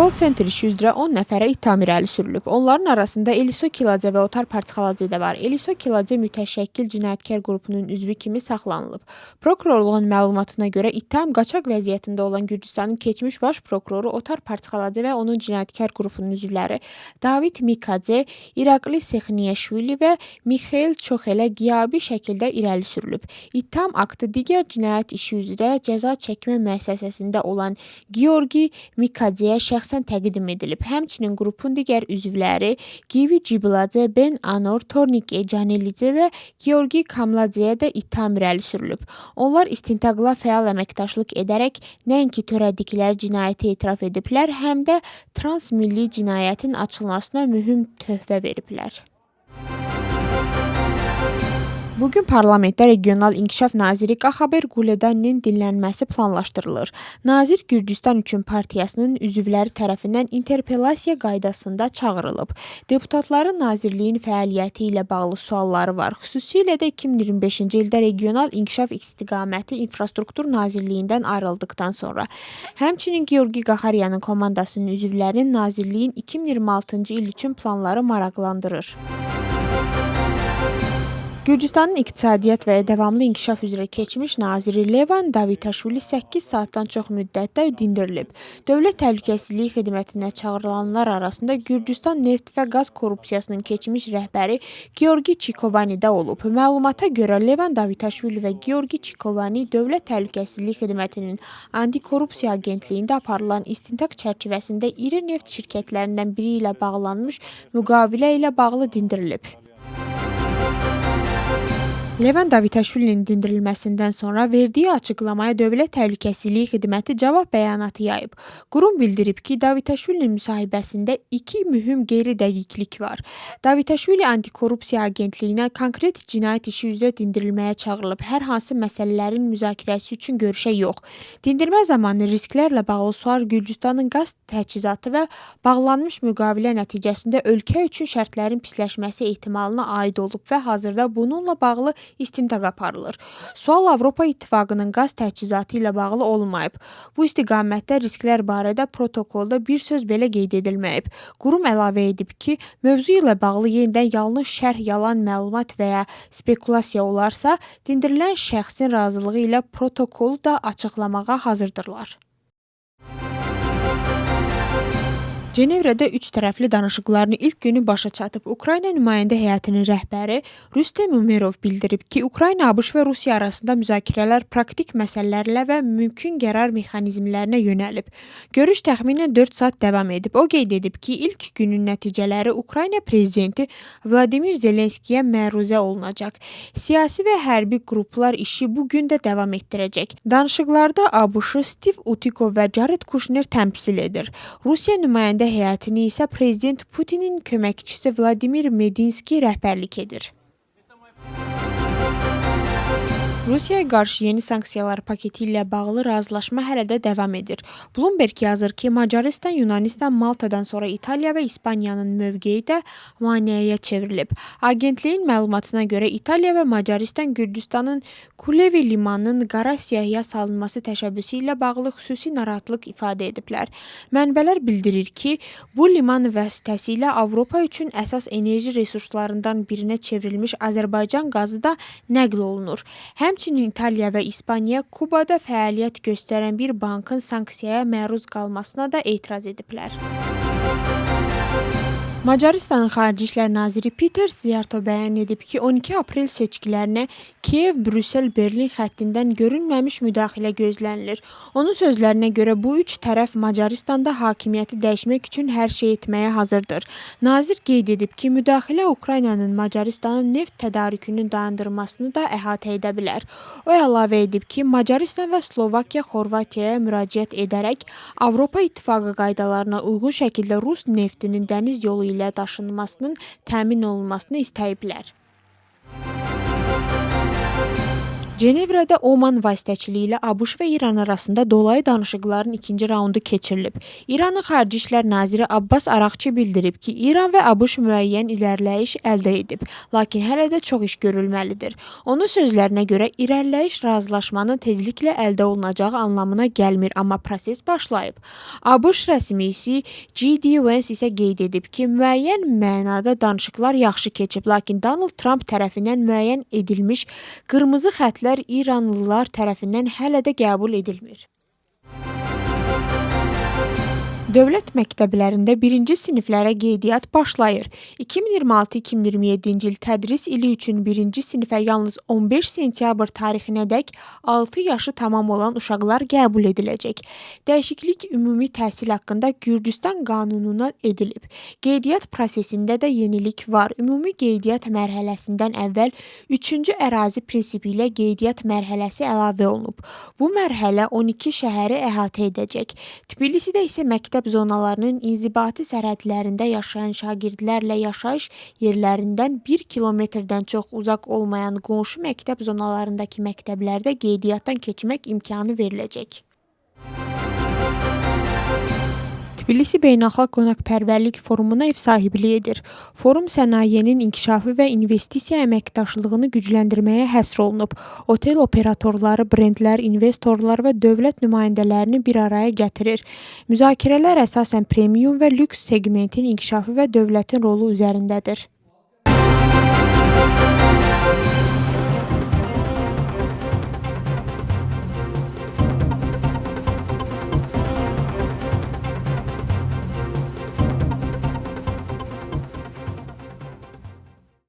Call Center işi üzrə 10 nəfərə ittiham irəli sürülüb. Onların arasında Eliso Kilacə və Otar Parçxaladze də var. Eliso Kilacə mütəşəkkil cinayətkar qrupunun üzvü kimi saxlanılıb. Prokurorluğun məlumatına görə ittiham qaçaq vəziyyətində olan Gürcüstanın keçmiş baş prokuroru Otar Parçxaladze və onun cinayətkar qrupunun üzvləri David Mikadze, İrakli Sexniyeşvili və Mixail Çoxelə qiyabi şəkildə irəli sürülüb. İttiham aktı digər cinayət işi üzrə cəza çəkmə müəssisəsində olan Georgi Mikadzeyə şəxsən təqdim edilib. Həmçinin qrupun digər üzvləri Givi Cibiladze, Ben Anor, Tornik Canelidze və Georgi Kamladzeyə də ittiham irəli sürülüb. Onlar istintaqla fəal əməkdaşlıq edərək nəinki törədikləri cinayəti etiraf ediblər, həm də transmilli cinayətin açılmasına mühüm töhfə veriblər. Bugün parlamentdə regional inkişaf naziri Qaxaber Quledaninin dinlənməsi planlaşdırılır. Nazir Gürcüstan üçün partiyasının üzvləri tərəfindən interpellasiya qaydasında çağırılıb. Deputatların nazirliyin fəaliyyəti ilə bağlı sualları var. Xüsusilə də 2025-ci ildə regional inkişaf istiqaməti infrastruktur nazirliyindən ayrıldıqdan sonra. Həmçinin Georgi Qaxaryanın komandasının üzvlərinin nazirliyin 2026-cı il üçün planları maraqlandırır. Gürcüstanın iqtisadiyyat və davamlı inkişaf üzrə keçmiş naziri Levan Davitaşvili 8 saatdan çox müddətdə dindirilib. Dövlət Təhlükəsizliyi Xidmətinə çağırılanlar arasında Gürcüstan neft və qaz korrupsiyasının keçmiş rəhbəri Georgi Çikovani də olub. Məlumata görə Levan Davitaşvili və Georgi Çikovani Dövlət Təhlükəsizliyi Xidmətinin Antikorrupsiya Agentliyində aparılan istintaq çərçivəsində iri neft şirkətlərindən biri ilə bağlanmış müqavilə ilə bağlı dindirilib. Levan Davitaşvilinin dindirilməsindən sonra verdiyi açıqlamaya Dövlət Təhlükəsizliyi Xidməti cavab bəyanatı yayıb. Qurum bildirib ki, Davitaşvilinin müsahibəsində iki mühüm qeyri-dəqiqlik var. Davitaşvili Antikorrupsiya Agentliyinə konkret cinayət işi üzrə dindirilməyə çağırılıb. Hər hansı məsələlərin müzakirəsi üçün görüşə yox. Dindirmə zamanı risklərlə bağlı sual Gürcüstanın qaz təchizatı və bağlanmış müqavilə nəticəsində ölkə üçün şərtlərin pisləşməsi ehtimalına aid olub və hazırda bununla bağlı istintaq aparılır. Sual Avropa İttifaqının qaz təchizatı ilə bağlı olmayıb. Bu istiqamətdə risklər barədə protokolda bir söz belə qeyd edilməyib. Qurum əlavə edib ki, mövzu ilə bağlı yenidən yanlış şərh, yalan məlumat və ya spekulyasiya olarsa, dindirilən şəxsin razılığı ilə protokolu da açıqlamağa hazırdırlar. Cenevrədə üç tərəfli danışıqlarını ilk günü başa çatıb. Ukrayna nümayəndə heyətinin rəhbəri Rustem Umerov bildirib ki, Ukrayna, ABŞ və Rusiya arasında müzakirələr praktik məsələlərlə və mümkün qərar mexanizmlərinə yönəlib. Görüş təxminən 4 saat davam edib. O qeyd edib ki, ilk günün nəticələri Ukrayna prezidenti Vladimir Zelenskiyə məruzə olunacaq. Siyasi və hərbi qruplar işi bu gün də davam etdirəcək. Danışıqlarda ABŞ Steve Utiko və Jared Kushner təmsil edir. Rusiya nümayəndə heyətini isə Prezident Putinin köməkçisi Vladimir Medinski rəhbərlik edir. Rusiyaya qarşı yeni sanksiyalar paketi ilə bağlı razılaşma hələ də davam edir. Bloomberg yazır ki, Macaristan, Yunanistan, Maltadan sonra İtaliya və İspaniyanın mövqeyi də maneəyə çevrilib. Agentliyin məlumatına görə İtaliya və Macaristan Gürcüstanın Kulevi limanının qara siyahıya salınması təşəbbüsü ilə bağlı xüsusi narahatlıq ifadə ediblər. Mənbələr bildirir ki, bu liman vasitəsilə Avropa üçün əsas enerji resurslarından birinə çevrilmiş Azərbaycan qazı da nəql olunur. Həmçinin İtaliya və İspaniya Kubada fəaliyyət göstərən bir bankın sanksiyaya məruz qalmasına da etiraz ediblər. Macaristanın Xarici İşlər Naziri Peter Szijjarto bəyan edib ki, 12 aprel seçkilərinə Kiyev-Brüssel-Berlin xəttindən görünməmiş müdaxilə gözlənilir. Onun sözlərinə görə bu üç tərəf Macaristanda hakimiyyəti dəyişmək üçün hər şey etməyə hazırdır. Nazir qeyd edib ki, müdaxilə Ukraynanın Macaristanın neft tədarükünün dayandırmasını da əhatə edə bilər. O əlavə edib ki, Macaristan və Slovakiya Xorvatiyaya müraciət edərək Avropa İttifaqı qaydalarına uyğun şəkildə Rus neftinin dəniz yolu ilə daşınmasının təmin olunmasını istəyiblər. Cenevrədə Oman vasitəçiliyi ilə ABŞ və İran arasında dolayı danışıqların ikinci raundu keçirilib. İranın Xarici İşlər naziri Abbas Araqçı bildirib ki, İran və ABŞ müəyyən irəliləyiş əldə edib, lakin hələ də çox iş görülməlidir. Onun sözlərinə görə irəliləyiş razılaşmanın tezliklə əldə olunacağı anlamına gəlmir, amma proses başlayıb. ABŞ rəsmisi J.D. Vance isə qeyd edib ki, müəyyən mənada danışıqlar yaxşı keçib, lakin Donald Trump tərəfindən müəyyən edilmiş qırmızı xətlər İranlılar tərəfindən hələ də qəbul edilmir. Dövlət məktəblərində 1-ci siniflərə qeydiyyat başlayır. 2026-2027-ci il tədris ili üçün 1-ci sinifə yalnız 15 sentyabr tarixinədək 6 yaşı tamam olan uşaqlar qəbul ediləcək. Dəyişiklik ümumi təhsil haqqında Gürcüstan qanununa edilib. Qeydiyyat prosesində də yenilik var. Ümumi qeydiyyat mərhələsindən əvvəl 3-cü ərazi prinsipi ilə qeydiyyat mərhələsi əlavə olunub. Bu mərhələ 12 şəhəri əhatə edəcək. Tbilisidə isə məktəb zonalarının inzibati sərhədlərində yaşayan şagirdlərlə yaşayış yerlərindən 1 kilometrdən çox uzaq olmayan qonşu məktəb zonalarındakı məktəblərdə qeydiyyatdan keçmək imkanı veriləcək. Tbilisi Beynəlxalq Qonaqpərvərlik Forumuna ev sahibliyi edir. Forum sənayenin inkişafı və investisiya əməkdaşlığını gücləndirməyə həsr olunub. Otel operatorları, brendlər, investorlar və dövlət nümayəndələrini bir araya gətirir. Müzakirələr əsasən premium və lüks segmentin inkişafı və dövlətin rolu üzərindədir.